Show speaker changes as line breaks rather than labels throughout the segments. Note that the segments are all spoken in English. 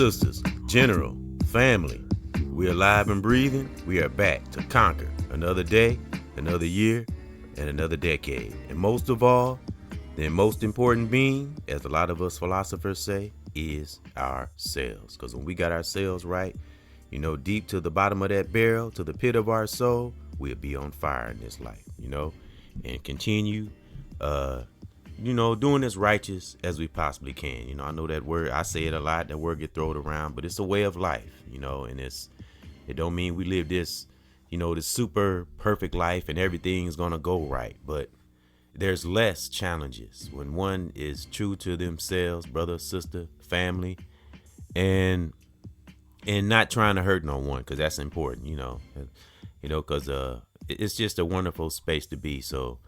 sisters, general, family, we are alive and breathing. We are back to conquer another day, another year, and another decade. And most of all, the most important being, as a lot of us philosophers say, is ourselves. Because when we got ourselves right, deep to the bottom of that barrel, to the pit of our soul, we'll be on fire in this life, and continue, doing as righteous as we possibly can. I know that word, I say it a lot, that word get thrown around, but it's a way of life, and it don't mean we live this, this super perfect life and everything's going to go right. But there's less challenges when one is true to themselves, brother, sister, family, and not trying to hurt no one, because that's important, because it's just a wonderful space to be. So,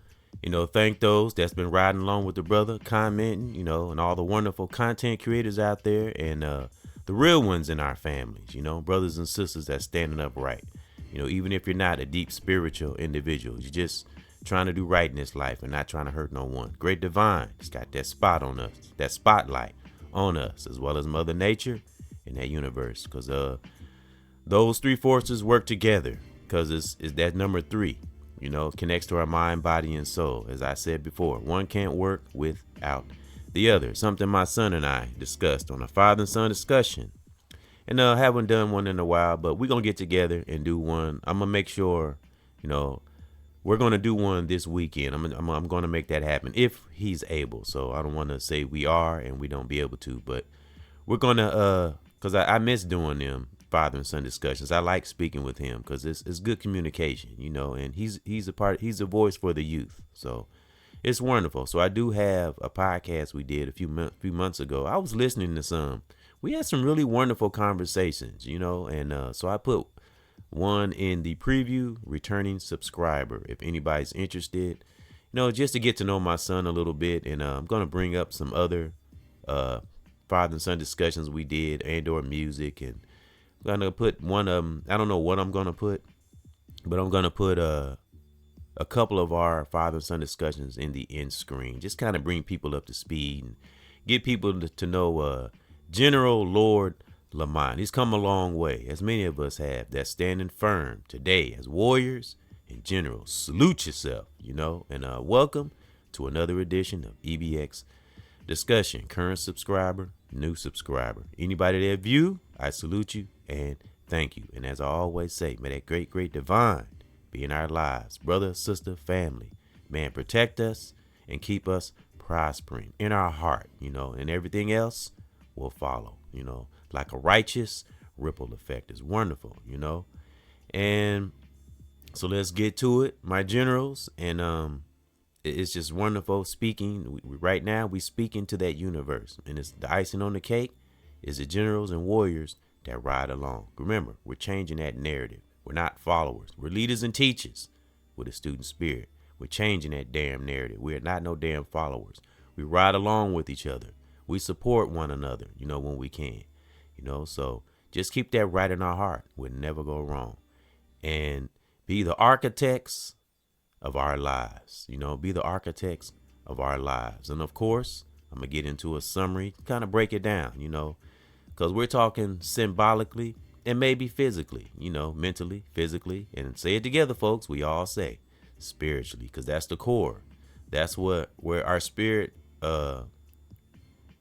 thank those that's been riding along with the brother, commenting, and all the wonderful content creators out there, and the real ones in our families, brothers and sisters that's standing up right. Even if you're not a deep spiritual individual, you're just trying to do right in this life and not trying to hurt no one. Great Divine has got that spot on us, that spotlight on us, as well as Mother Nature and that universe, because those three forces work together, because it's that number 3, connects to our mind, body, and soul. As I said before, one can't work without the other. Something my son and I discussed on a father and son discussion, and haven't done one in a while, but we're gonna get together and do one. I'm gonna make sure, we're gonna do one this weekend. I'm gonna make that happen if he's able. So I don't want to say we are and we don't be able to, but we're gonna because I miss doing them father and son discussions. I like speaking with him because it's good communication, and he's a voice for the youth. So it's wonderful. So I do have a podcast we did a few months ago. I was listening to some. We had some really wonderful conversations, and so I put one in the preview, returning subscriber, if anybody's interested, just to get to know my son a little bit. And I'm going to bring up some other father and son discussions we did, and/or music. And I'm going to put one of them. I don't know what I'm going to put, but I'm going to put a couple of our father and son discussions in the end screen, just kind of bring people up to speed and get people to know General Lord Lamont. He's come a long way, as many of us have, that's standing firm today as warriors and generals. Salute yourself, and welcome to another edition of EBX Discussion. Current subscriber, new subscriber. Anybody that view, I salute you and thank you. And as I always say, may that great, great divine be in our lives. Brother, sister, family. Man, protect us and keep us prospering in our heart, and everything else will follow, like a righteous ripple effect. Is wonderful, and so let's get to it, my generals. And it's just wonderful speaking. Right now we speaking to that universe, and it's the icing on the cake is the generals and warriors that ride along. Remember, we're changing that narrative. We're not followers. We're leaders and teachers with a student spirit. We're changing that damn narrative. We are not no damn followers. We ride along with each other. We support one another, when we can, so just keep that right in our heart. We'll never go wrong, and be the architects of our lives, be the architects of our lives. And of course, I'm going to get into a summary, kind of break it down, because we're talking symbolically and maybe physically, mentally, physically, and say it together, folks. We all say spiritually, because that's the core. That's where our spirit,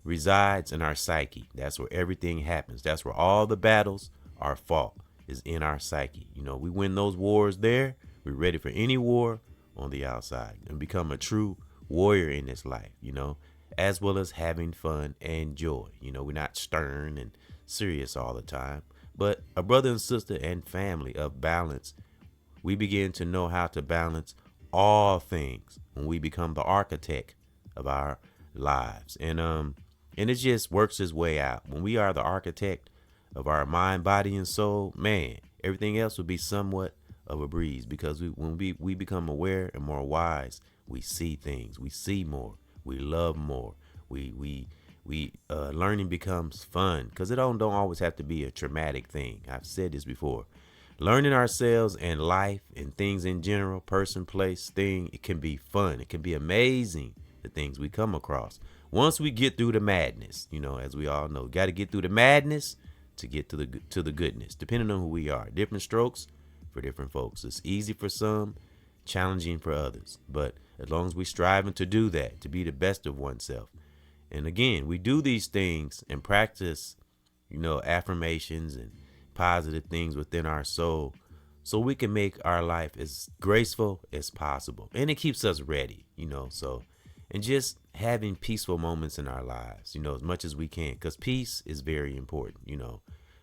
resides in our psyche. That's where everything happens. That's where all the battles are fought, is in our psyche. We win those wars there. We're ready for any war on the outside and become a true warrior in this life, as well as having fun and joy. We're not stern and serious all the time, but a brother and sister and family of balance. We begin to know how to balance all things when we become the architect of our lives. And it just works its way out. When we are the architect of our mind, body, and soul, man, everything else will be somewhat of a breeze, because when we become aware and more wise, we see things, we see more, we love more, we learning becomes fun, because it don't always have to be a traumatic thing. I've said this before. Learning ourselves and life and things in general, person, place, thing, it can be fun. It can be amazing, the things we come across. once we get through the madness, as we all know, got to get through the madness to get to the goodness, depending on who we are. Different strokes for different folks. It's easy for some, challenging for others. But as long as we're striving to do that, to be the best of oneself. And again, we do these things and practice, affirmations and positive things within our soul so we can make our life as graceful as possible. And it keeps us ready, and just having peaceful moments in our lives, as much as we can, because peace is very important.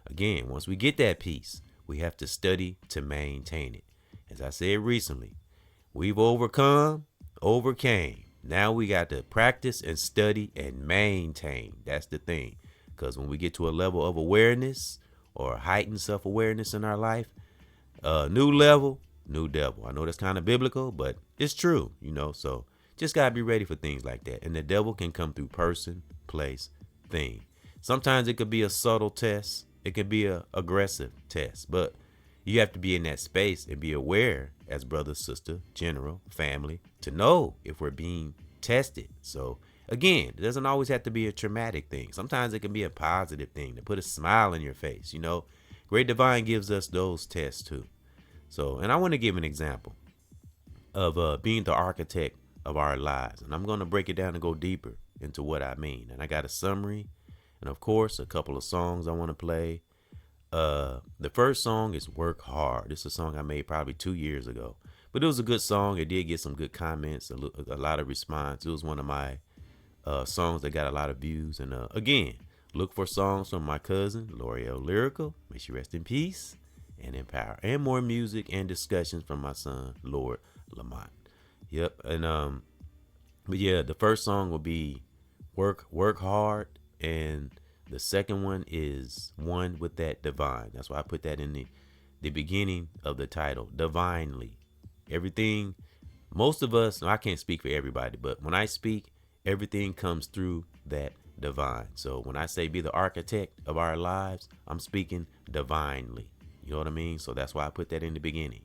Again, once we get that peace, we have to study to maintain it. As I said recently, we've overcame. Now we got to practice and study and maintain. That's the thing. Because when we get to a level of awareness or heightened self-awareness in our life, new level, new devil. I know that's kind of biblical, but it's true, so just got to be ready for things like that. And the devil can come through person, place, thing. Sometimes it could be a subtle test. It could be a aggressive test, but you have to be in that space and be aware as brother, sister, general, family, to know if we're being tested. So again, it doesn't always have to be a traumatic thing. Sometimes it can be a positive thing to put a smile in your face. Great Divine gives us those tests too. So, and I want to give an example of being the architect of our lives. And I'm going to break it down and go deeper into what I mean. And I got a summary and of course a couple of songs I want to play. The first song is Work Hard. This is a song I made probably 2 years ago, but it was a good song. It did get some good comments, a lot of response. It was one of my songs that got a lot of views. And again, look for songs from my cousin L'Oreal Lyrical, may she rest in peace and in power, and more music and discussions from my son Lord Lamont. Yep. And but yeah, the first song will be Work Hard, and the second one is One with That Divine. That's why I put that in the beginning of the title, divinely. Everything, most of us, I can't speak for everybody, but when I speak, everything comes through that divine. So when I say be the architect of our lives, I'm speaking divinely. You know what I mean? So that's why I put that in the beginning.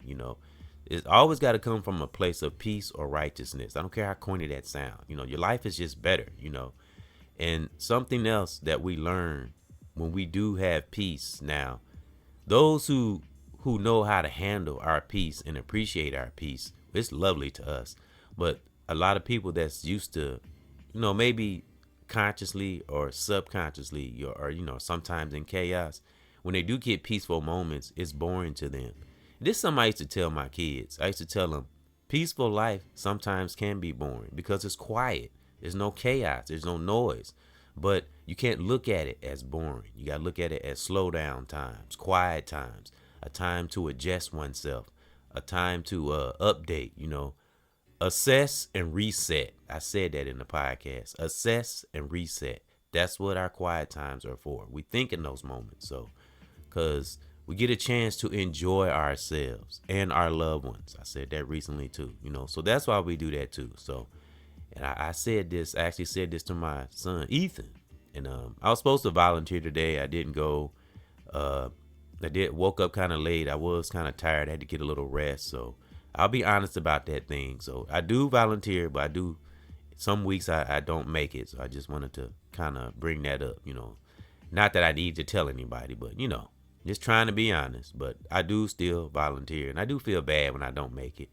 It's always got to come from a place of peace or righteousness. I don't care how corny that sounds. Your life is just better, And something else that we learn when we do have peace now, those who know how to handle our peace and appreciate our peace, it's lovely to us. But a lot of people that's used to, maybe consciously or subconsciously or sometimes in chaos, when they do get peaceful moments, it's boring to them. This is something I used to tell my kids. I used to tell them peaceful life sometimes can be boring because it's quiet. There's no chaos. There's no noise. But you can't look at it as boring. You got to look at it as slow down times, quiet times, a time to adjust oneself, a time to update, assess and reset. I said that in the podcast. Assess and reset. That's what our quiet times are for. We think in those moments. So, because we get a chance to enjoy ourselves and our loved ones. I said that recently too, so that's why we do that too. So, and I actually said this to my son, Ethan. And I was supposed to volunteer today. I didn't go. Woke up kind of late. I was kind of tired. I had to get a little rest. So I'll be honest about that thing. So I do volunteer, but some weeks I don't make it. So I just wanted to kind of bring that up, Not that I need to tell anybody, but, just trying to be honest. But I do still volunteer. And I do feel bad when I don't make it.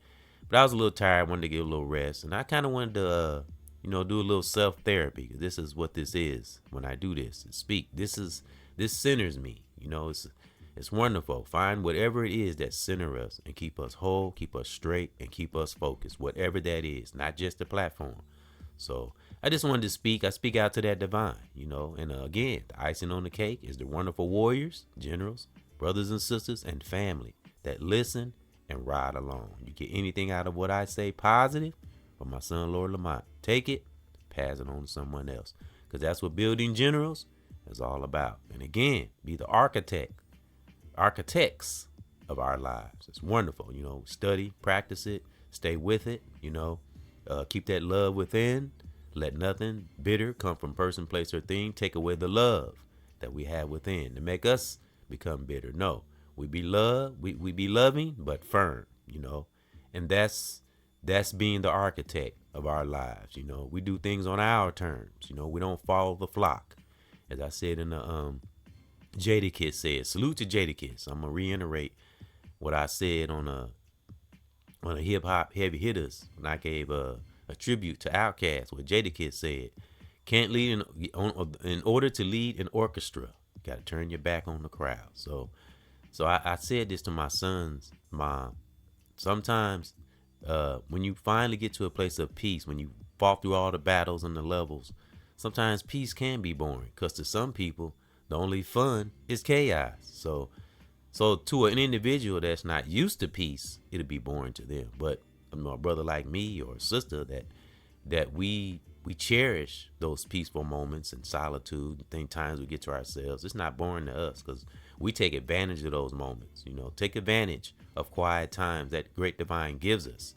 But I was a little tired, wanted to get a little rest, and I kind of wanted to, do a little self-therapy. This is what this is when I do this and speak. This centers me. It's wonderful. Find whatever it is that center us and keep us whole, keep us straight, and keep us focused, whatever that is, not just the platform. So I just wanted to speak. I speak out to that divine, and again, the icing on the cake is the wonderful warriors, generals, brothers and sisters, and family that listen and ride along. You get anything out of what I say positive from my son, Lord Lamont, take it, pass it on to someone else. Because that's what building generals is all about. And again, be the architects of our lives. It's wonderful. Study, practice it, stay with it, keep that love within. Let nothing bitter come from person, place, or thing take away the love that we have within to make us become bitter. No. We be loving, but firm, and that's That's being the architect of our lives. We do things on our terms. We don't follow the flock. As I said in the Jadakiss said, salute to Jadakiss. I'm gonna reiterate what I said on a hip hop heavy hitters when I gave a tribute to Outkast. What Jadakiss said, can't lead in order to lead an orchestra, you gotta turn your back on the crowd. So I said this to my son's mom. Sometimes when you finally get to a place of peace, when you fought through all the battles and the levels, sometimes peace can be boring, because to some people the only fun is chaos. So to an individual that's not used to peace, it'll be boring to them. But a brother like me or a sister that we cherish those peaceful moments and solitude, think times we get to ourselves, it's not boring to us, because we take advantage of those moments. Take advantage of quiet times that great divine gives us.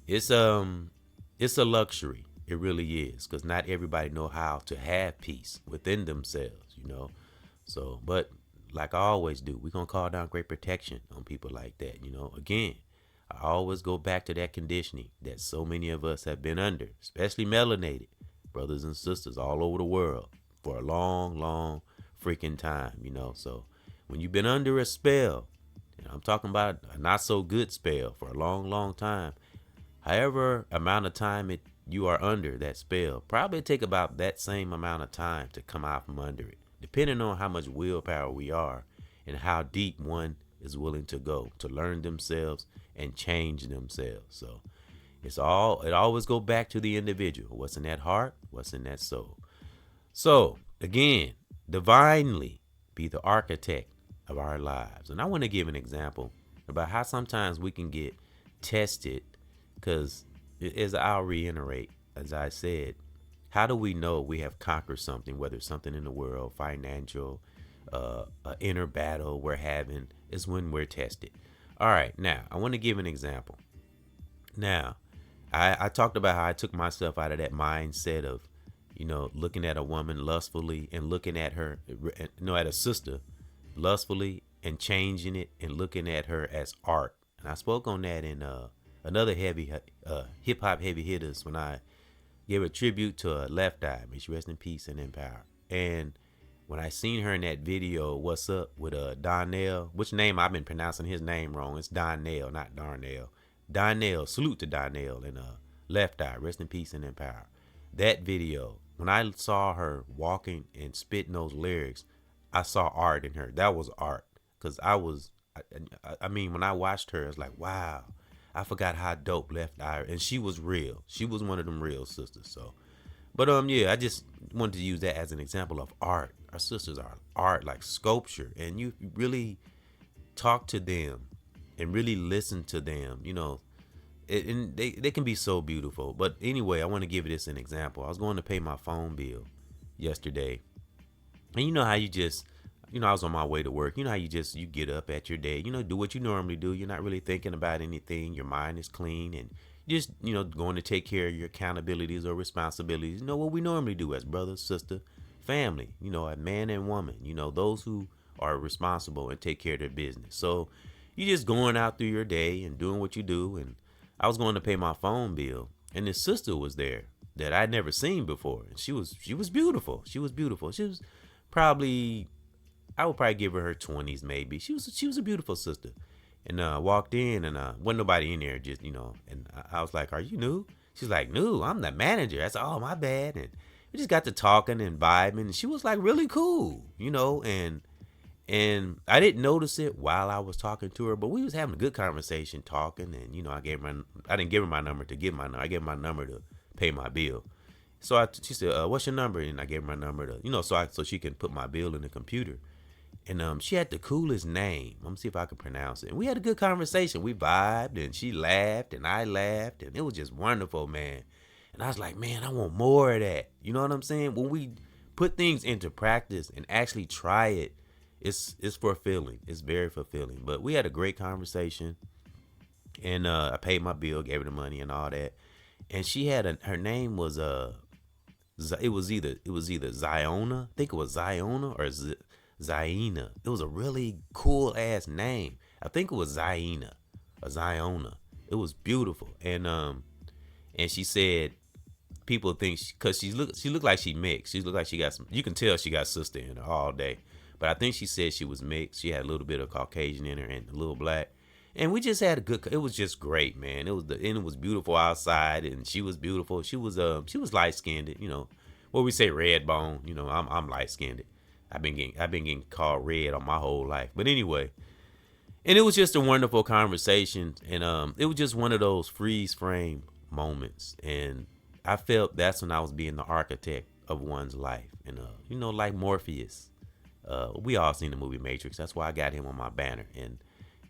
It's a luxury. It really is, because not everybody know how to have peace within themselves. So, but like I always do, we're gonna call down great protection on people like that. Again, I always go back to that conditioning that so many of us have been under, especially melanated brothers and sisters all over the world for a long, long freaking time. So when you've been under a spell, and I'm talking about a not so good spell for a long, long time, however amount of time you are under that spell, probably take about that same amount of time to come out from under it, depending on how much willpower we are and how deep one is willing to go to learn themselves and change themselves. So it always go back to the individual. What's in that heart? What's in that soul? So again, divinely be the architect of our lives. And I want to give an example about how sometimes we can get tested, because as I'll reiterate, as I said, how do we know we have conquered something, whether it's something in the world, financial, an inner battle we're having, is when we're tested. All right, now I want to give an example. Now, I talked about how I took myself out of that mindset of, looking at a woman lustfully and looking at her, at a sister lustfully, and changing it and looking at her as art. And I spoke on that in another heavy hip hop heavy hitters when I gave a tribute to Left Eye. May she rest in peace and in power. And when I seen her in that video, What's Up, with Donnell, which name I've been pronouncing his name wrong. It's Donnell, not Darnell. Donnell, salute to Donnell and Left Eye, rest in peace and in power. That video, when I saw her walking and spitting those lyrics, I saw art in her. That was art. Because I mean, when I watched her, it's like, wow, I forgot how dope Left Eye, and she was real. She was one of them real sisters. So, but yeah, I just wanted to use that as an example of art. Our sisters are art, like sculpture, and you really talk to them and really listen to them. And they can be so beautiful. But anyway, I want to give this an example. I was going to pay my phone bill yesterday, and you know how you just, I was on my way to work. You know how you get up at your day, do what you normally do. You're not really thinking about anything. Your mind is clean, and just, going to take care of your accountabilities or responsibilities. What we normally do as brother, sister, family, a man and woman, those who are responsible and take care of their business. So you just going out through your day and doing what you do. And I was going to pay my phone bill, and this sister was there that I'd never seen before. And she was beautiful. She was beautiful. She was probably, I would probably give her 20s maybe. She was a beautiful sister. And I walked in, and wasn't nobody in there, just, and I was like, are you new? She's like, new, I'm the manager. I said, oh, my bad. And we just got to talking and vibing, and she was like really cool, and I didn't notice it while I was talking to her, but we was having a good conversation talking. And, I didn't give her my number to give my number. I gave her my number to pay my bill. So she said, what's your number? And I gave her my number to, so she can put my bill in the computer. And she had the coolest name. Let me see if I can pronounce it. And we had a good conversation. We vibed, and she laughed, and I laughed, and it was just wonderful, man. And I was like, man, I want more of that. You know what I'm saying? When we put things into practice and actually try it, it's fulfilling. It's very fulfilling. But we had a great conversation, and I paid my bill, gave her the money and all that. And she had her name was it was either Ziona, I think it was Ziona, or Zaina. It was a really cool ass name. I think it was Zaina or Ziona. It was beautiful. And she said people think because she looked like she mixed. She looked like she got some. You can tell she got sister in her all day. But I think she said she was mixed. She had a little bit of Caucasian in her and a little black. And we just had a good. It was just great, man. It was beautiful outside, and she was beautiful. She was light skinned, you know. What we say, red bone. You know, I'm light skinned. I've been getting called red on my whole life. But anyway, and it was just a wonderful conversation, and it was just one of those freeze frame moments, and I felt that's when I was being the architect of one's life, and you know, like Morpheus. We all seen the movie Matrix. That's why I got him on my banner, and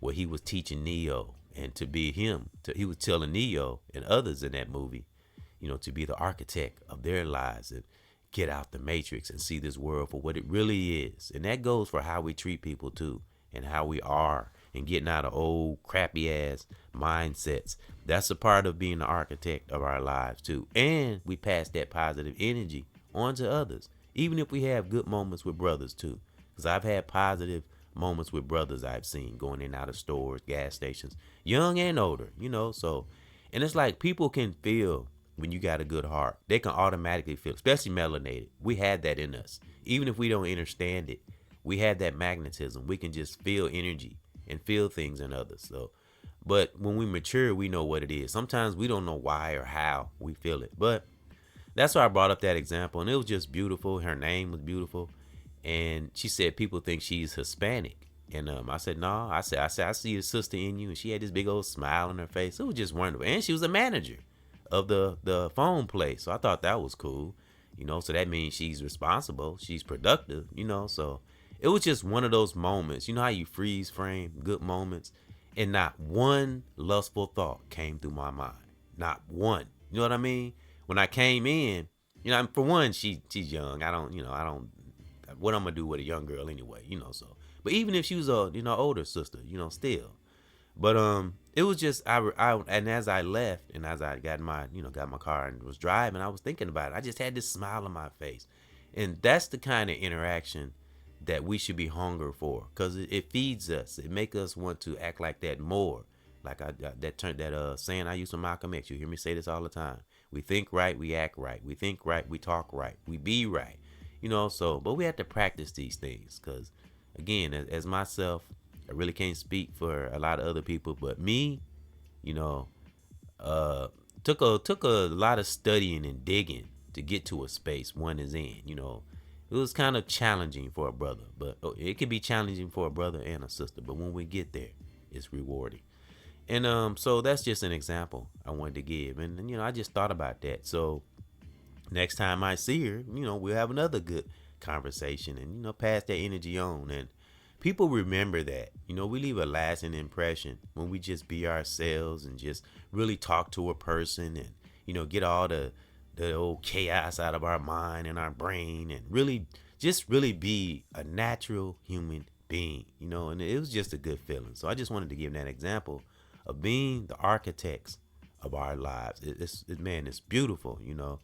what he was teaching Neo, and to be him, he was telling Neo and others in that movie, you know, to be the architect of their lives and get out the matrix and see this world for what it really is. And that goes for how we treat people too, and how we are, and getting out of old crappy ass mindsets. That's a part of being the architect of our lives too. And we pass that positive energy on to others, even if we have good moments with brothers too. Because I've had positive moments with brothers I've seen going in and out of stores, gas stations, young and older, you know. So, and it's like people can feel when you got a good heart. They can automatically feel, especially melanated. We had that in us. Even if we don't understand it, we had that magnetism. We can just feel energy and feel things in others. So, but when we mature, we know what it is. Sometimes we don't know why or how we feel it. But that's why I brought up that example. And it was just beautiful. Her name was beautiful. And she said people think she's Hispanic. And I said, no. I said, I see the sister in you. And she had this big old smile on her face. It was just wonderful. And she was a manager of the phone place. So I thought that was cool. You know, so that means she's responsible. She's productive, you know. So it was just one of those moments. You know how you freeze frame good moments? And not one lustful thought came through my mind. Not one. You know what I mean? When I came in, you know, for one, she's young. I don't what I'm gonna do with a young girl anyway, you know. So, but even if she was a, you know, older sister, you know, still. But it was just I and as I left and as I got my car and was driving, I was thinking about it. I just had this smile on my face, and that's the kind of interaction that we should be hungry for, because it feeds us. It makes us want to act like that more. Like that saying I use from Malcolm X. You hear me say this all the time. We think right, we act right. We think right, we talk right. We be right. You know, so, but we have to practice these things, because again, as myself, I really can't speak for a lot of other people, but me, you know, took a lot of studying and digging to get to a space one is in. You know, it was kind of challenging for a brother, but it can be challenging for a brother and a sister. But when we get there, it's rewarding. And so that's just an example I wanted to give, and you know, I just thought about that. So next time I see her, you know, we'll have another good conversation, and you know, pass that energy on. And people remember that. You know, we leave a lasting impression when we just be ourselves and just really talk to a person, and you know, get all the old chaos out of our mind and our brain, and really be a natural human being, you know. And it was just a good feeling. So I just wanted to give that example of being the architects of our lives. It's beautiful, you know.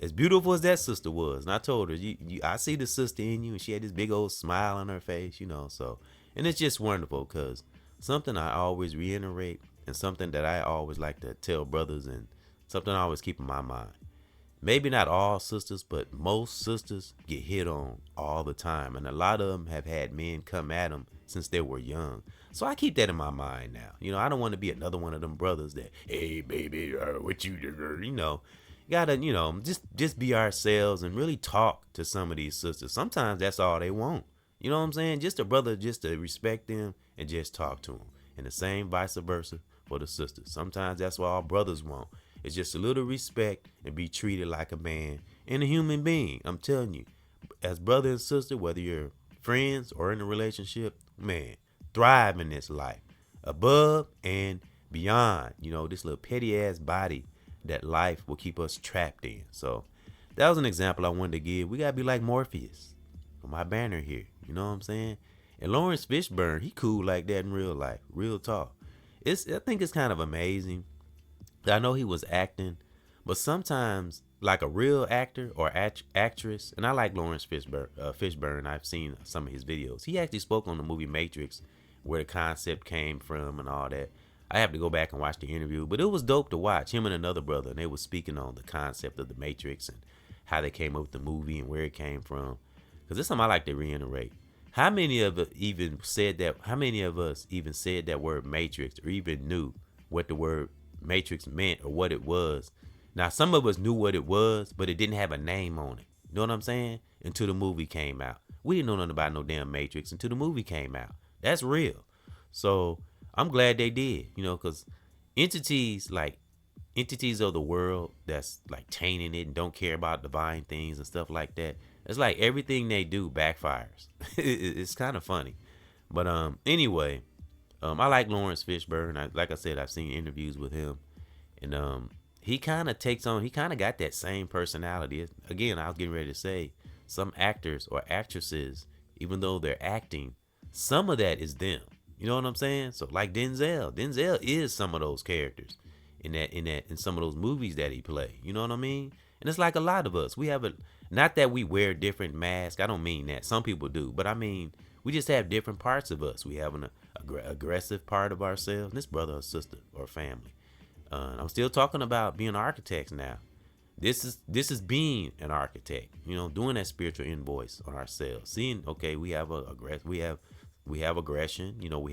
As beautiful as that sister was, and I told her, I see the sister in you, and she had this big old smile on her face, you know. So, and it's just wonderful, because something I always reiterate, and something that I always like to tell brothers, and something I always keep in my mind. Maybe not all sisters, but most sisters get hit on all the time, and a lot of them have had men come at them since they were young. So I keep that in my mind now. You know, I don't want to be another one of them brothers that, hey baby, what you do, you know. Gotta, you know, just be ourselves and really talk to some of these sisters. Sometimes that's all they want. You know what I'm saying? Just a brother, just to respect them and just talk to them. And the same vice versa for the sisters. Sometimes that's what all brothers want. It's just a little respect and be treated like a man and a human being. I'm telling you, as brother and sister, whether you're friends or in a relationship, man, thrive in this life, above and beyond. You know, this little petty ass body that life will keep us trapped in. So that was an example I wanted to give. We gotta be like Morpheus on my banner here. You know what I'm saying? And Lawrence Fishburne, he cool like that in real life, real talk. I think it's kind of amazing. I know he was acting, but sometimes like a real actor or actress, and I like Lawrence Fishburne. I've seen some of his videos. He actually spoke on the movie Matrix, where the concept came from and all that. I have to go back and watch the interview, but it was dope to watch him and another brother, and they were speaking on the concept of the Matrix and how they came up with the movie and where it came from. Because this is something I like to reiterate. How many of us even said that? How many of us even said that word Matrix or even knew what the word Matrix meant or what it was? Now, some of us knew what it was, but it didn't have a name on it. You know what I'm saying? Until the movie came out. We didn't know nothing about no damn Matrix until the movie came out. That's real. So I'm glad they did, because entities like entities of the world that's like tainting it and don't care about divine things and stuff like that. It's like everything they do backfires. It's kind of funny. But anyway, I like Lawrence Fishburne. Like I said, I've seen interviews with him. And he kind of he kind of got that same personality. Again, I was getting ready to say, some actors or actresses, even though they're acting, some of that is them. You know what I'm saying? So like Denzel is some of those characters in some of those movies that he play. You know what I mean? And it's like a lot of us. We have not that we wear different masks. I don't mean that. Some people do, but I mean we just have different parts of us. We have an aggressive part of ourselves. This brother or sister or family. I'm still talking about being architects now. This is being an architect. Doing that spiritual invoice on ourselves. Seeing, okay, we have aggression. We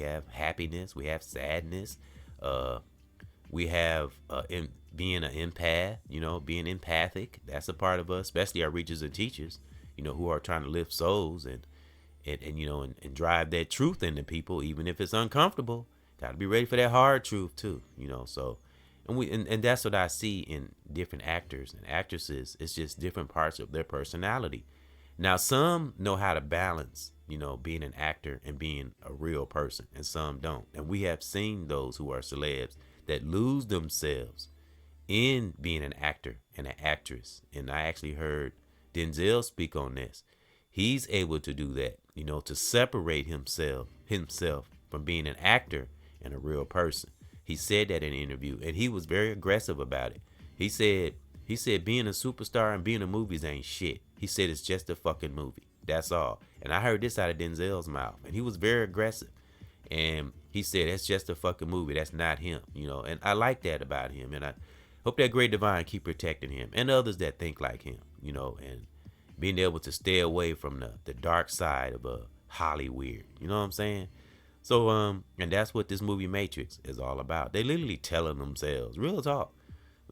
have happiness. We have sadness. We have being an empath. Being empathic. That's a part of us, especially our reachers and teachers. Who are trying to lift souls and drive that truth into people, even if it's uncomfortable. Got to be ready for that hard truth too. So. And that's what I see in different actors and actresses. It's just different parts of their personality. Now, some know how to balance, being an actor and being a real person, and some don't. And we have seen those who are celebs that lose themselves in being an actor and an actress. And I actually heard Denzel speak on this. He's able to do that, to separate himself from being an actor and a real person. He said that in an interview, and he was very aggressive about it. He said being a superstar and being in movies ain't shit. He said it's just a fucking movie. That's all. And I heard this out of Denzel's mouth, and he was very aggressive. And he said that's just a fucking movie. That's not him, And I like that about him, and I hope that great divine keep protecting him and others that think like him, and being able to stay away from the dark side of Hollywood. You know what I'm saying? So, and that's what this movie Matrix is all about. They literally telling themselves, real talk.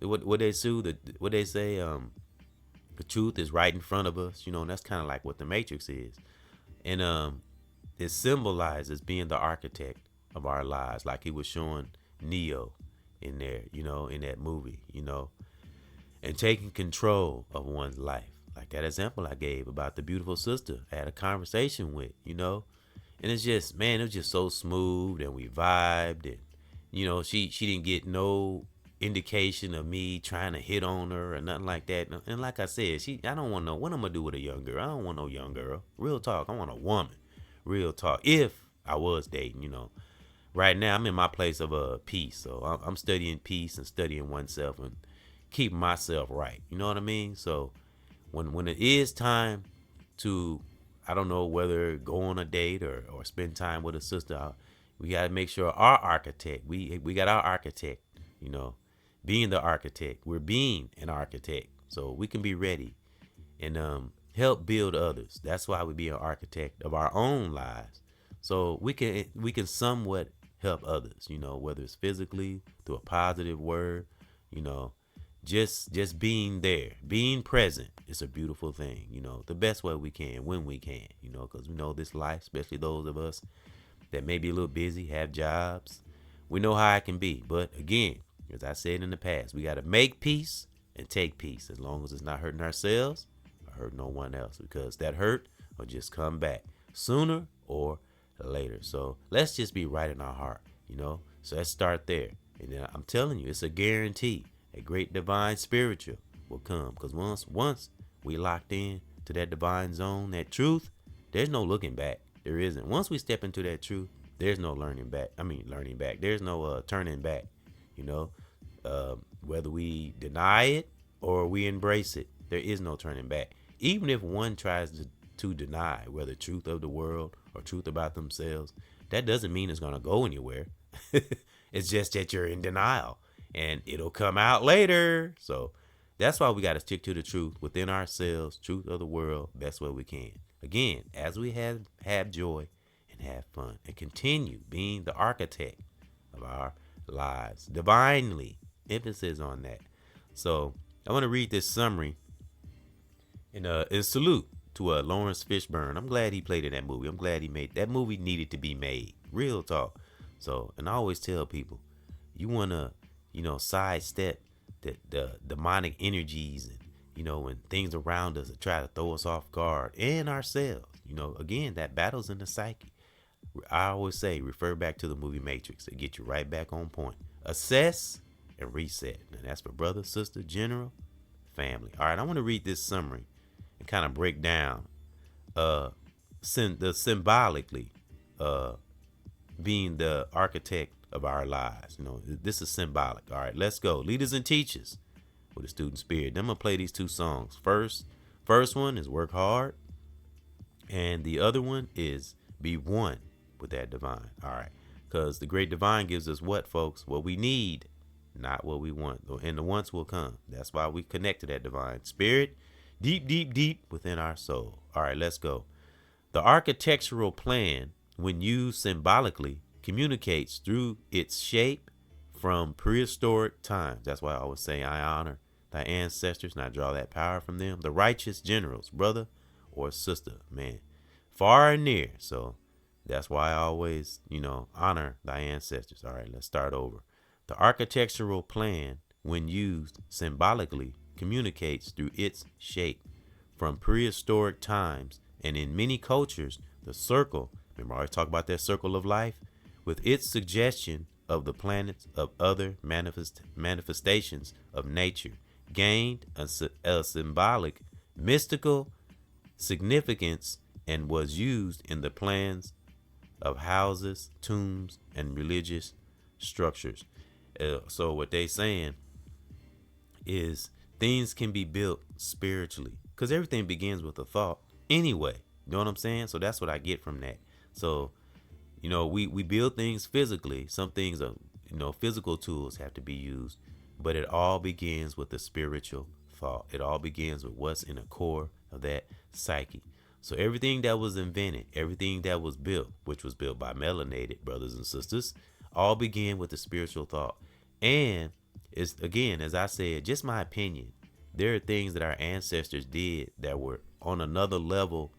What they say, the truth is right in front of us, and that's kind of like what the Matrix is. And it symbolizes being the architect of our lives, like he was showing Neo in there, in that movie, and taking control of one's life. Like that example I gave about the beautiful sister I had a conversation with, And it's just, man, it was just so smooth, and we vibed, and she didn't get no indication of me trying to hit on her or nothing like that. And like I said, I don't want what I'm gonna do with a young girl. I don't want no young girl. Real talk. I want a woman. Real talk. If I was dating, right now I'm in my place of peace. So I'm studying peace and studying oneself and keeping myself right. You know what I mean? So when it is time to, I don't know whether go on a date or spend time with a sister, we got to make sure our architect, we got our architect, being the architect. We're being an architect, so we can be ready and help build others. That's why we be an architect of our own lives, so we can somewhat help others, whether it's physically, through a positive word, just being there, being present is a beautiful thing, the best way we can, when we can, because we know this life, especially those of us that may be a little busy, have jobs, we know how it can be. But again, as I said in the past, we got to make peace and take peace, as long as it's not hurting ourselves or hurt no one else, because that hurt will just come back sooner or later. So let's just be right in our heart, so let's start there. And then I'm telling you, it's a guarantee. A great divine spiritual will come, because once we locked in to that divine zone, that truth, there's no looking back. There isn't. Once we step into that truth, there's no learning back. There's no turning back. Whether we deny it or we embrace it, there is no turning back. Even if one tries to deny whether truth of the world or truth about themselves, that doesn't mean it's gonna go anywhere. It's just that you're in denial, and it'll come out later. So that's why we got to stick to the truth within ourselves, truth of the world, best way we can. Again, as we have joy and have fun and continue being the architect of our lives divinely. Emphasis on that. So I want to read this summary in salute to Lawrence Fishburne. I'm glad he played in that movie. I'm glad he made that movie. Needed to be made. Real talk. So, and I always tell people, you want to, sidestep the demonic energies and, and things around us that try to throw us off guard and ourselves. Again, that battle's in the psyche. I always say, refer back to the movie Matrix. It get you right back on point. Assess and reset. And that's for brother, sister, general, family. All right, I want to read this summary and kind of break down the symbolically being the architect of our lives. This is symbolic. All right, let's go. Leaders and teachers with a student spirit. Then I'm gonna play these two songs. First one is Work Hard, and the other one is Be One with that divine. All right, because the great divine gives us what, folks? What we need, not what we want. And the wants will come. That's why we connect to that divine spirit deep, deep, deep within our soul. All right, let's go. The architectural plan, when used symbolically, communicates through its shape from prehistoric times. That's why I always say I honor thy ancestors and I draw that power from them. The righteous generals, brother or sister, man, far and near. So that's why I always, honor thy ancestors. All right, let's start over. The architectural plan, when used symbolically, communicates through its shape from prehistoric times, and in many cultures, the circle, remember I always talk about that circle of life, with its suggestion of the planets of other manifestations of nature, gained a symbolic, mystical significance and was used in the plans of houses, tombs, and religious structures. So what they saying is things can be built spiritually, because everything begins with a thought anyway. You know what I'm saying? So that's what I get from that. So, we build things physically. Some things are, physical tools have to be used, but it all begins with the spiritual thought. It all begins with what's in the core of that psyche. So everything that was invented, everything that was built, which was built by melanated brothers and sisters, all began with the spiritual thought. And it's, again, as I said, just my opinion, there are things that our ancestors did that were on another level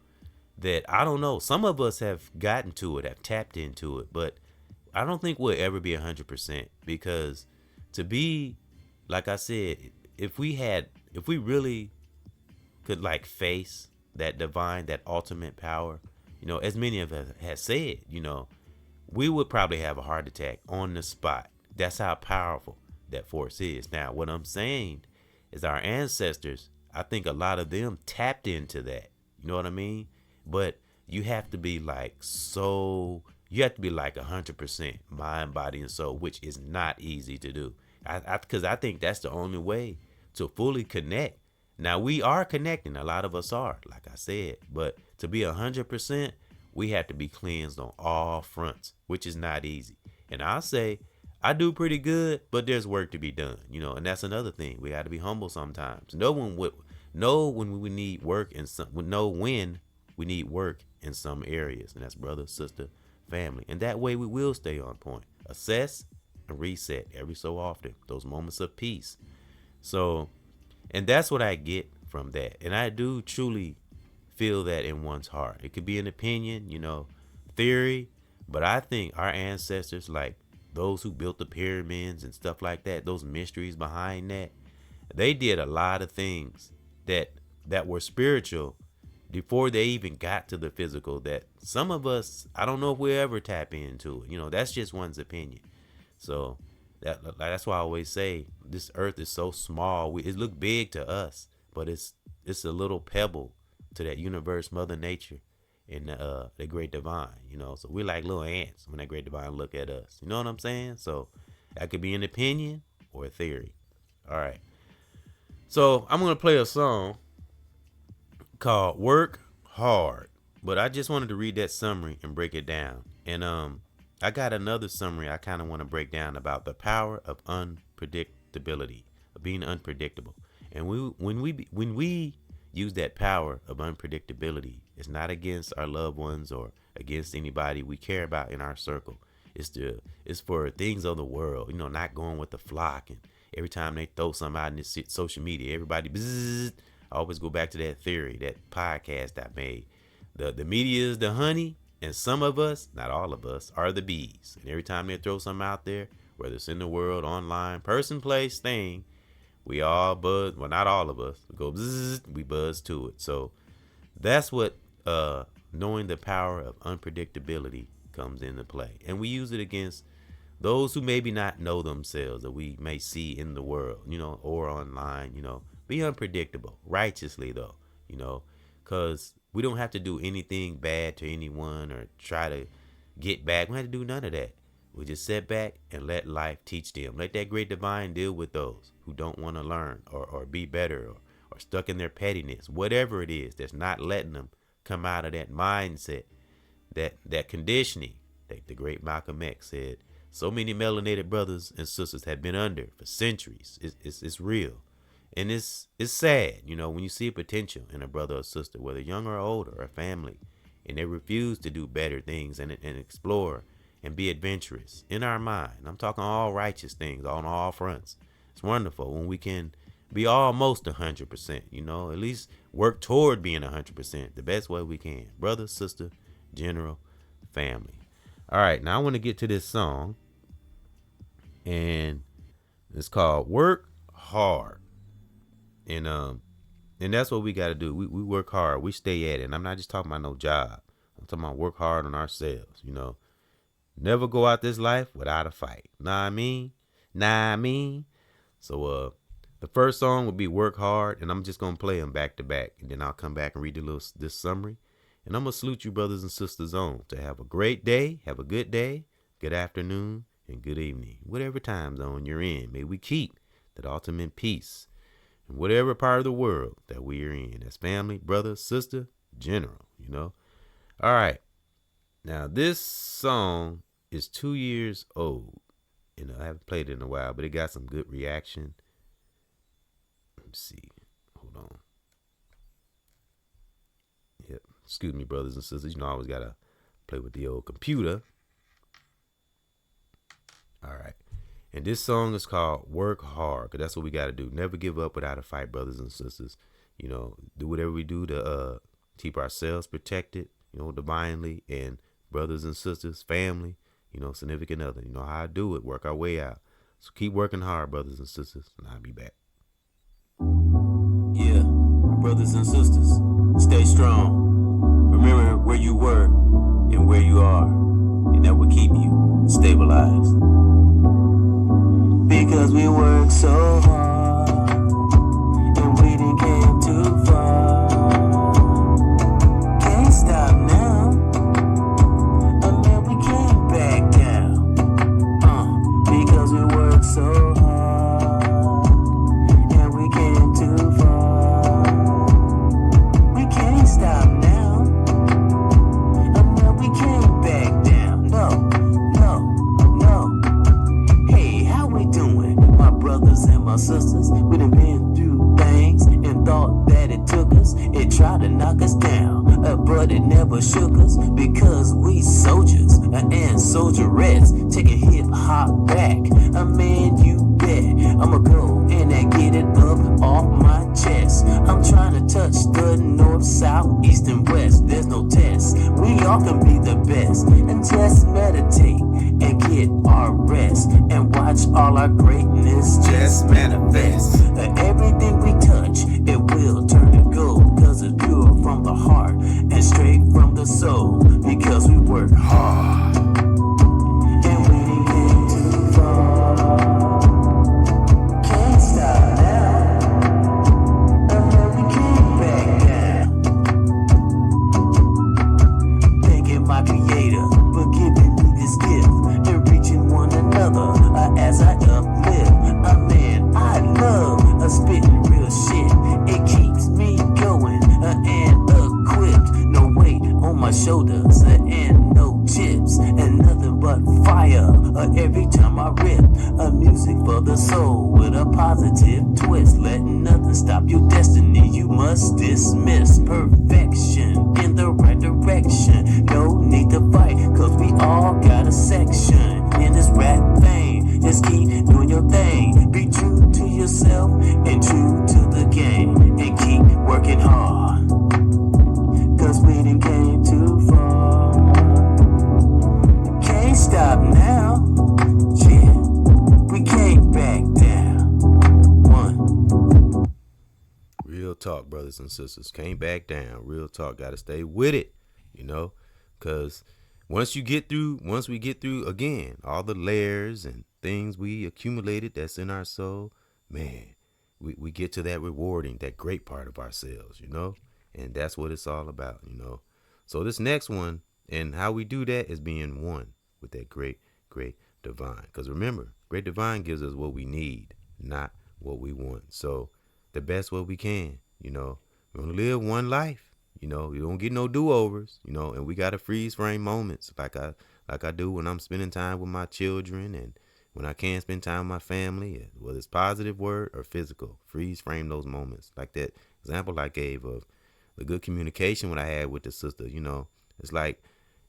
that I don't know. Some of us have gotten to it, have tapped into it, but I don't think we'll ever be 100%, because to be, like I said, if we really could face that divine, that ultimate power, as many of us have said, we would probably have a heart attack on the spot. That's how powerful that force is. Now, what I'm saying is our ancestors, I think a lot of them tapped into that. You know what I mean? But you have to be you have to be 100% mind, body, and soul, which is not easy to do. Because I think that's the only way to fully connect. Now, we are connecting. A lot of us are, like I said. But to be 100%, we have to be cleansed on all fronts, which is not easy. And I'll say, I do pretty good, but there's work to be done, and that's another thing. We got to be humble sometimes. When we need work in when we need work in some areas, and that's brother, sister, family. And that way we will stay on point. Assess and reset every so often, those moments of peace. So, and that's what I get from that. And I do truly feel that in one's heart. It could be an opinion, theory, but I think our ancestors, like those who built the pyramids and stuff like that, those mysteries behind that, they did a lot of things that were spiritual before they even got to the physical, that some of us, I don't know if we'll ever tap into it. That's just one's opinion. So that's why I always say this earth is so small. It look big to us, but it's a little pebble to that universe, Mother Nature, and the great divine. So we're like little ants when that great divine look at us. You know what I'm saying? So that could be an opinion or a theory. All right. So I'm gonna play a song called Work Hard, but I just wanted to read that summary and break it down. And I got another summary I kind of want to break down about the power of unpredictability, of being unpredictable. And when we use that power of unpredictability, it's not against our loved ones or against anybody we care about in our circle. It's for things of the world, not going with the flock. And every time they throw something out in this social media, everybody bzzz. I always go back to that theory, that podcast I made. The media is the honey, and some of us, not all of us, are the bees. And every time they throw something out there, whether it's in the world, online, person, place, thing, we all buzz. Well, not all of us. We go bzzz, we buzz to it. So that's what knowing the power of unpredictability comes into play. And we use it against those who maybe not know themselves that we may see in the world, or online, be unpredictable, righteously though, because we don't have to do anything bad to anyone or try to get back. We don't have to do none of that. We just sit back and let life teach them. Let that great divine deal with those who don't want to learn or be better or stuck in their pettiness, whatever it is that's not letting them come out of that mindset, that conditioning that the great Malcolm X said so many melanated brothers and sisters have been under for centuries. It's real. And it's sad, when you see a potential in a brother or sister, whether young or older, or family, and they refuse to do better things and explore and be adventurous in our mind. I'm talking all righteous things on all fronts. It's wonderful when we can be almost 100%, at least work toward being 100% the best way we can. Brother, sister, general, family. All right, now I want to get to this song, and it's called Work Hard. And that's what we got to do. We work hard. We stay at it. And I'm not just talking about no job. I'm talking about work hard on ourselves, Never go out this life without a fight. Nah, I mean. So the first song would be Work Hard, and I'm just going to play them back to back. And then I'll come back and read this summary. And I'm going to salute you brothers and sisters on to have a great day, have a good day, good afternoon, and good evening. Whatever time zone you're in, may we keep that ultimate peace in whatever part of the world that we are in. As family, brother, sister, general, All right. Now, this song is 2 years old. I haven't played it in a while, but it got some good reaction. Let me see. Hold on. Yep. Excuse me, brothers and sisters. I always got to play with the old computer. All right. And this song is called Work Hard, because that's what we got to do. Never give up without a fight, brothers and sisters. Do whatever we do to keep ourselves protected, divinely, and brothers and sisters, family, significant other. How I do it, work our way out. So keep working hard, brothers and sisters, and I'll be back.
Yeah, brothers and sisters, stay strong. Remember where you were and where you are, and that will keep you stabilized. Because we work so hard, and we done came too far. Can't stop now, and then we came back down. Because we work so hard, and we came too far. We can't stop now, and then we came back down. No. Hey, how we doing, my brothers and my sisters? We done been through things and thought that it took us. It tried to knock us down, but it never shook us, because we soldiers and soldierettes. Take a hip, hop back, man, you bet. I'ma go and get it up off my chest. I'm trying to touch the north, south, east, and west. There's no test, we all can be the best. And just meditate and get our rest, and watch all our greatness just manifest. Everything we touch, it will turn to gold, cause it's pure from the heart and straight from the soul. Because we work hard, and we didn't get too far. Can't stop now, and then we came back down. Thanking my creator for giving me this gift and reaching one another as I uplift. Man, I love spitting real shit. It keeps me going and equipped. No weight on my shoulders and no chips, and nothing but Every time I rip a music for the soul with a positive twist, letting nothing stop your destiny. You must dismiss perfection in the right direction. No need to fight, cause we all got a section in this rap vein. Just keep doing your thing. Be true to yourself and true to the game, and keep working hard, cause we done came too far. Can't stop now. Yeah, we can't back down. One.
Real talk, brothers and sisters. Can't back down. Real talk. Got to stay with it, you know, because once we get through again, all the layers and things we accumulated that's in our soul, man, we get to that rewarding, that great part of ourselves, you know, and that's what it's all about, you know. So this next one, and how we do that is being one with that great divine. Because remember, great divine gives us what we need, not what we want. So the best what we can, you know. We're gonna live one life, you know. You don't get no do-overs, you know, and we gotta freeze frame moments like I do when I'm spending time with my children, and when I can spend time with my family, whether it's positive word or physical. Freeze frame those moments. Like that example I gave of the good communication when I had with the sister, you know. It's like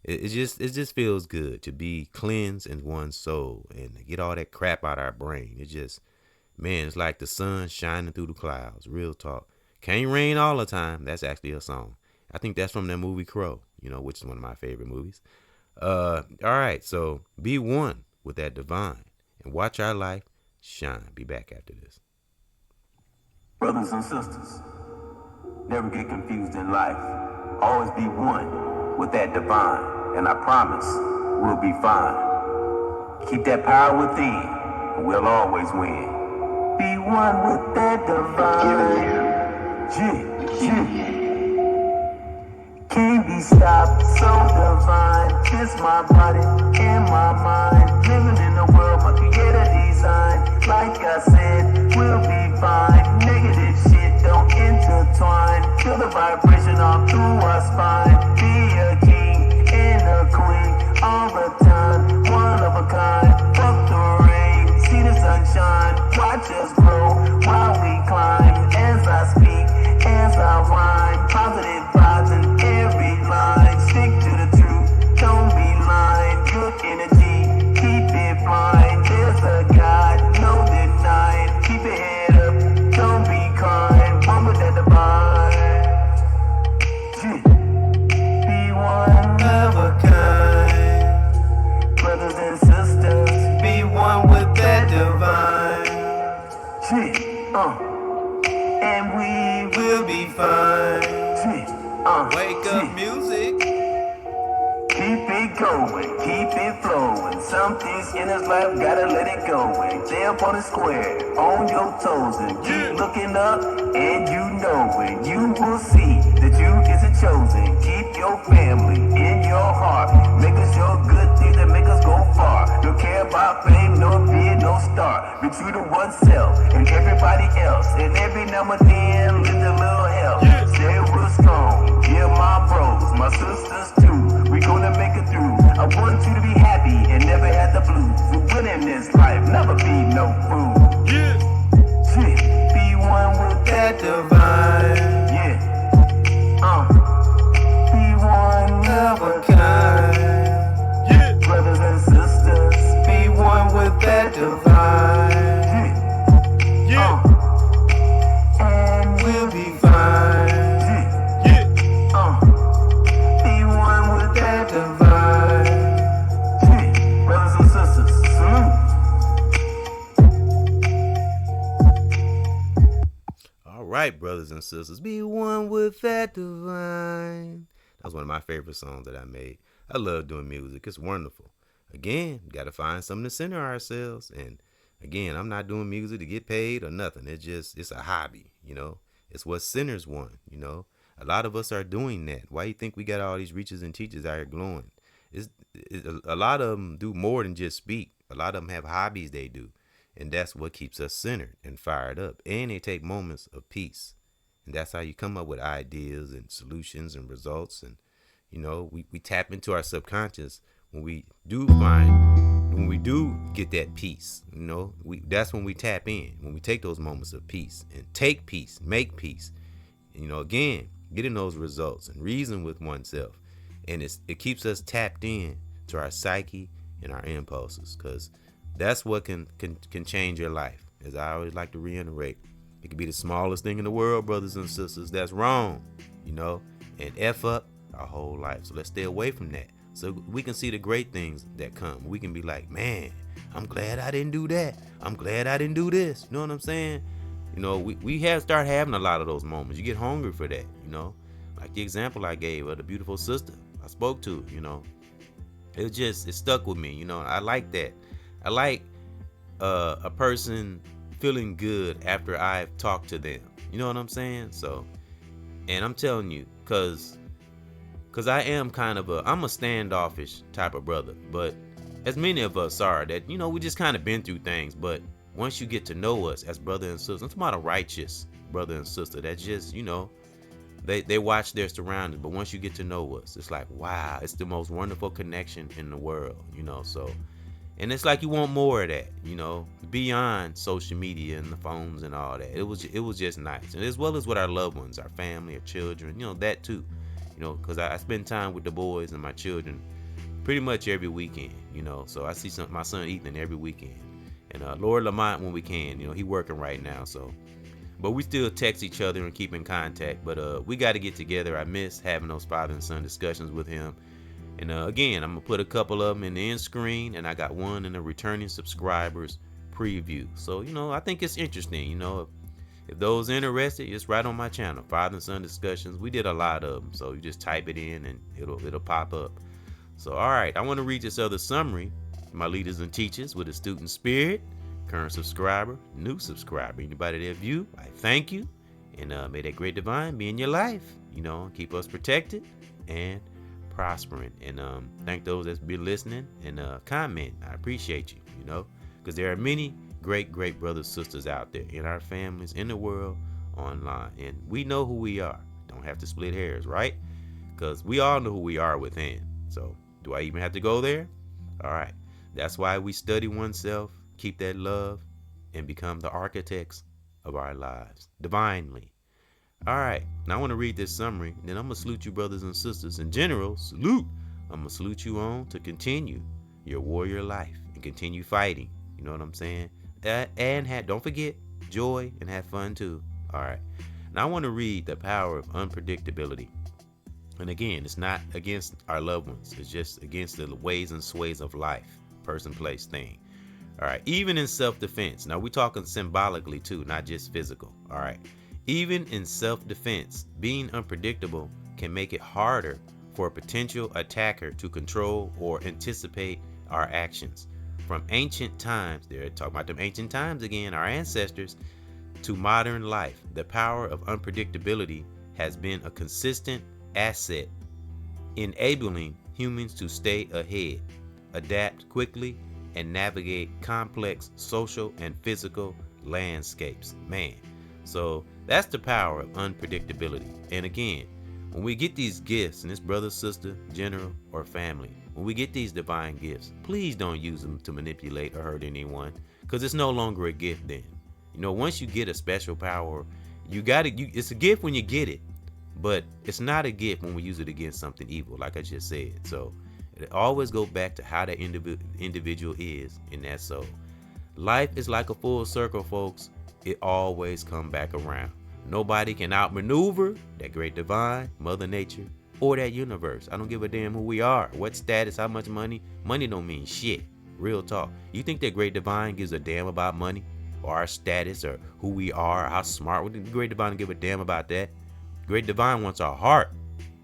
it just feels good to be cleansed in one's soul and get all that crap out of our brain. It just, man, it's like the sun shining through the clouds. Real talk. Can't rain all the time. That's actually a song. I think that's from that movie Crow, you know, which is one of my favorite movies. All right, so be one with that divine and watch our life shine. Be back after this.
Brothers and sisters, never get confused in life. Always be one with that divine, and I promise we'll be fine. Keep that power within, and we'll always win. Be one with that divine. Can't be stopped, so divine. It's my body and my mind. Living in the world my creator designed. Like I said, we'll be fine. Negative shit don't intertwine. Feel the vibration all through our spine. Be a king and a queen all the time. One of a kind. Fuck the rain, see the sunshine. Watch us grow while we climb. As I speak, as I whine. Positive vibes in every line. Stick to the truth, don't be lying. Good energy, keep it blind. There's a God, no denying. Keep your head up, don't be crying. One with that divine. Be one of a kind. Brothers and sisters, be one with that divine. And we will be fine.
Wake up music.
Keep it going, keep it flowing. Some things in this life gotta let it go. And stay up on the square, on your toes, and keep looking up, and you know it. You will see that you is a chosen. Keep your family in your heart. Make us your good things that make us go far. Don't care about fame, no being, no star. Be true to oneself and everybody else. And every now and then, lend a little help. Stay real strong, yeah, my bros, my sisters too. We gonna make it through. I want you to be happy and never have the blues. We win in this life, never be no fool. Yeah. Be one with that divine. Yeah. Be one of a kind. Yeah. Brothers and sisters, be one with that divine. Yeah. And we'll be fine.
All right, brothers and sisters, be one with that divine. That was one of my favorite songs that I made. I love doing music. It's wonderful. Again, got to find something to center ourselves. And again, I'm not doing music to get paid or nothing. It's a hobby, you know. It's what sinners want, you know. A lot of us are doing that. Why you think we got all these reachers and teachers out here glowing? A lot of them do more than just speak. A lot of them have hobbies they do. And that's what keeps us centered and fired up. And they take moments of peace. And that's how you come up with ideas and solutions and results. And, you know, we tap into our subconscious when we do find when we do get that peace, that's when we tap in, when we take those moments of peace and take peace, make peace, again, getting those results and reason with oneself. And it keeps us tapped in to our psyche and our impulses, because that's what can change your life. As I always like to reiterate, it could be the smallest thing in the world, brothers and sisters, that's wrong, and F up our whole life. So let's stay away from that, so we can see the great things that come. We can be like, man, I'm glad I didn't do that. I'm glad I didn't do this. You know what I'm saying? We have start having a lot of those moments. You get hungry for that, like the example I gave of the beautiful sister I spoke to. It stuck with me. I like that. I like a person feeling good after I've talked to them. You know what I'm saying? So, and I'm telling you, cause I am I'm a standoffish type of brother, but as many of us are, that we just kind of been through things. But once you get to know us as brother and sister, I'm talking about a righteous brother and sister that just they watch their surroundings. But once you get to know us, it's like, wow, it's the most wonderful connection in the world. So, and it's like you want more of that, beyond social media and the phones and all that. It was just nice, and as well as with our loved ones, our family, our children, that too. Because I spend time with the boys and my children pretty much every weekend, so I see my son Ethan every weekend, and Lord Lamont when we can. He working right now, so, but we still text each other and keep in contact. But we got to get together. I miss having those father and son discussions with him. And again, I'm gonna put a couple of them in the end screen, and I got one in the returning subscribers preview. So I think it's interesting. If those interested, it's right on my channel, Father and Son Discussions. We did a lot of them, so you just type it in and it'll pop up. So, all right, I want to read this other summary. My leaders and teachers with a student spirit, current subscriber, new subscriber, anybody that view, I thank you, and may that great divine be in your life. Keep us protected and prospering. And thank those that's been listening and comment. I appreciate you. Because there are many great brothers, sisters out there in our families, in the world, online, and we know who we are. Don't have to split hairs, right? Because we all know who we are within. So do I even have to go there? All right, that's why we study oneself, keep that love, and become the architects of our lives divinely. All right, now I want to read this summary, and then I'm gonna salute you, brothers and sisters. In general, salute. I'm gonna salute you on to continue your warrior life and continue fighting. You know what I'm saying? And don't forget joy and have fun too. All right. Now I want to read the power of unpredictability. And again, it's not against our loved ones. It's just against the ways and sways of life, person, place, thing. All right. Even in self-defense. Now we're talking symbolically too, not just physical. All right. Even in self-defense, being unpredictable can make it harder for a potential attacker to control or anticipate our actions. From ancient times, they're talking about them ancient times again, our ancestors, to modern life, the power of unpredictability has been a consistent asset, enabling humans to stay ahead, adapt quickly, and navigate complex social and physical landscapes. Man, so that's the power of unpredictability. And again, when we get these gifts, and it's brother, sister, general, or family, when we get these divine gifts, please don't use them to manipulate or hurt anyone, because it's no longer a gift then. Once you get a special power, it's a gift when you get it, but it's not a gift when we use it against something evil, like I just said. So it always goes back to how that individual is in that soul. Life is like a full circle, folks. It always come back around. Nobody can outmaneuver that great divine, Mother Nature, or that universe. I don't give a damn who we are, what status, how much money. Money don't mean shit. Real talk. You think that great divine gives a damn about money or our status or who we are, or how smart? Would the great divine give a damn about that? Great divine wants our heart.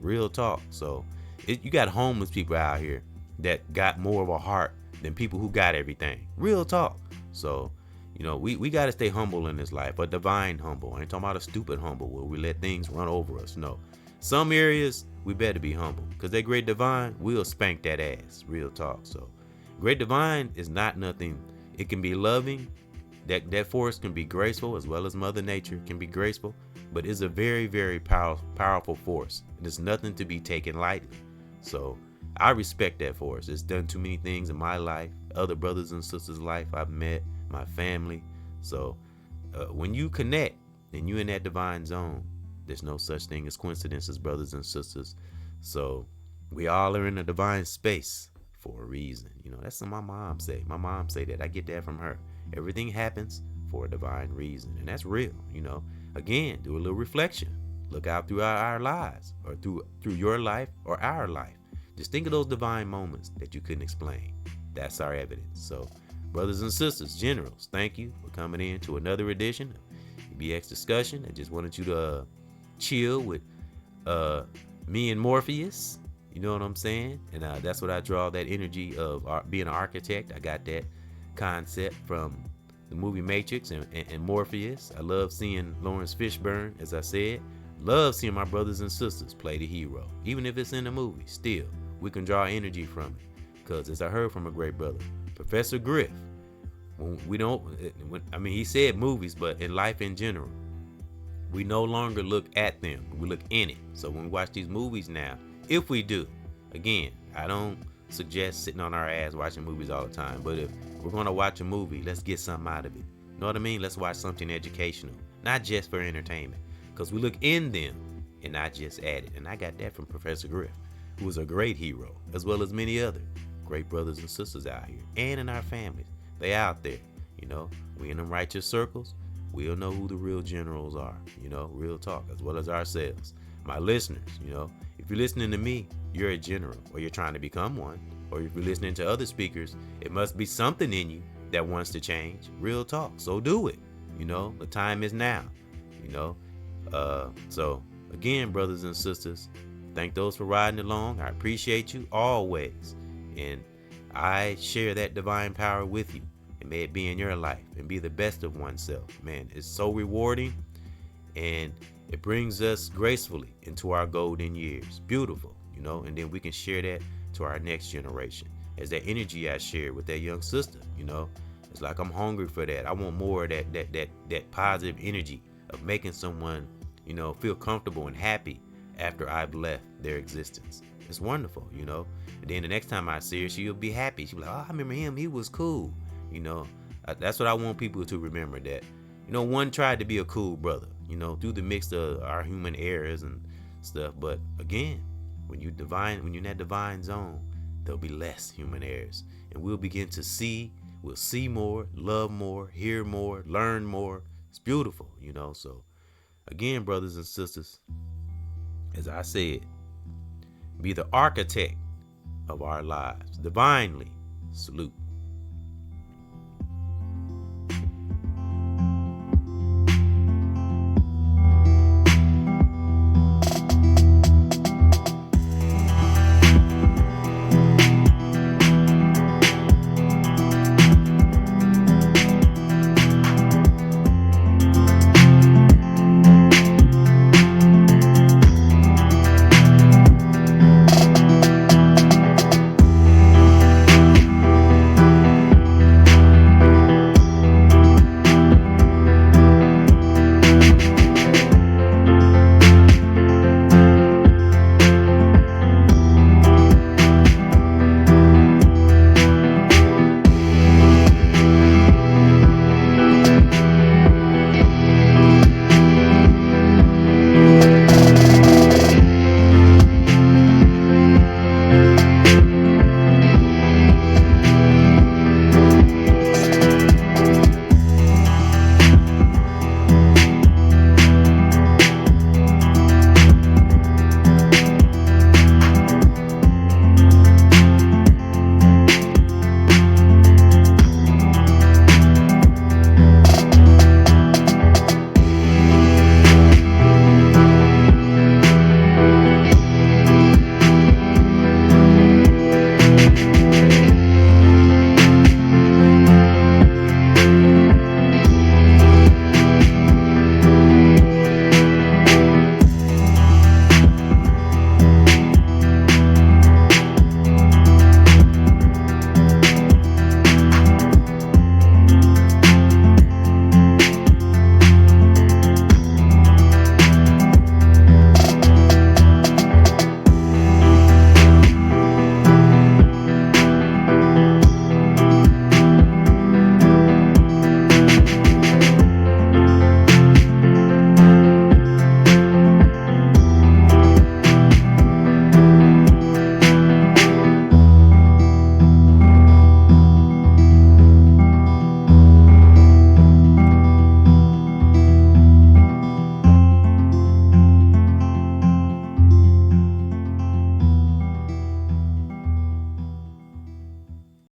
Real talk. So you got homeless people out here that got more of a heart than people who got everything. Real talk. So we got to stay humble in this life, a divine humble. I ain't talking about a stupid humble where we let things run over us. No. Some areas we better be humble, because that great divine will spank that ass. Real talk. So great divine is not nothing. It can be loving. That force can be graceful, as well as Mother Nature can be graceful, but it's a very, very powerful force. There's nothing to be taken lightly. So I respect that force. It's done too many things in my life. other brothers and sisters' life I've met, my family. So when you connect and you in that divine zone, there's no such thing as coincidences, brothers and sisters. So we all are in a divine space for a reason. That's what my mom say. My mom say that. I get that from her. Everything happens for a divine reason, and that's real. Again, do a little reflection. Look out through our lives, or through your life or our life. Just think of those divine moments that you couldn't explain. That's our evidence. So, brothers and sisters, generals, thank you for coming in to another edition of EBX Discussion. I just wanted you to chill with me and Morpheus. You know what I'm saying? And that's what I draw, that energy of being an architect. I got that concept from the movie Matrix and Morpheus. I love seeing Lawrence Fishburne, as I said. Love seeing my brothers and sisters play the hero. Even if it's in the movie, still, we can draw energy from it. Because as I heard from a great brother, Professor Griff, he said movies, but in life in general, we no longer look at them, we look in it. So when we watch these movies now, if we do, again, I don't suggest sitting on our ass watching movies all the time, but if we're going to watch a movie, let's get something out of it. You know what I mean? Let's watch something educational, not just for entertainment, because we look in them and not just at it. And I got that from Professor Griff, who was a great hero, as well as many other great brothers and sisters out here and in our families. They out there, we in them righteous circles. We'll know who the real generals are, real talk, as well as ourselves. My listeners, if you're listening to me, you're a general, or you're trying to become one. Or if you're listening to other speakers, it must be something in you that wants to change. Real talk. So do it. The time is now. So again, brothers and sisters, thank those for riding along. I appreciate you always. And I share that divine power with you. And may it be in your life and be the best of oneself. Man, it's so rewarding. And it brings us gracefully into our golden years. Beautiful, and then we can share that to our next generation. As that energy I shared with that young sister, it's like I'm hungry for that. I want more of that positive energy of making someone, feel comfortable and happy after I've left their existence. It's wonderful, And then the next time I see her, she'll be happy. She'll be like, oh, I remember him. He was cool. That's what I want people to remember, that, one tried to be a cool brother, through the mix of our human errors and stuff. But again, when you're in that divine zone, there'll be less human errors. And we'll begin to we'll see more, love more, hear more, learn more. It's beautiful, So again, brothers and sisters, as I said, be the architect of our lives. Divinely salute.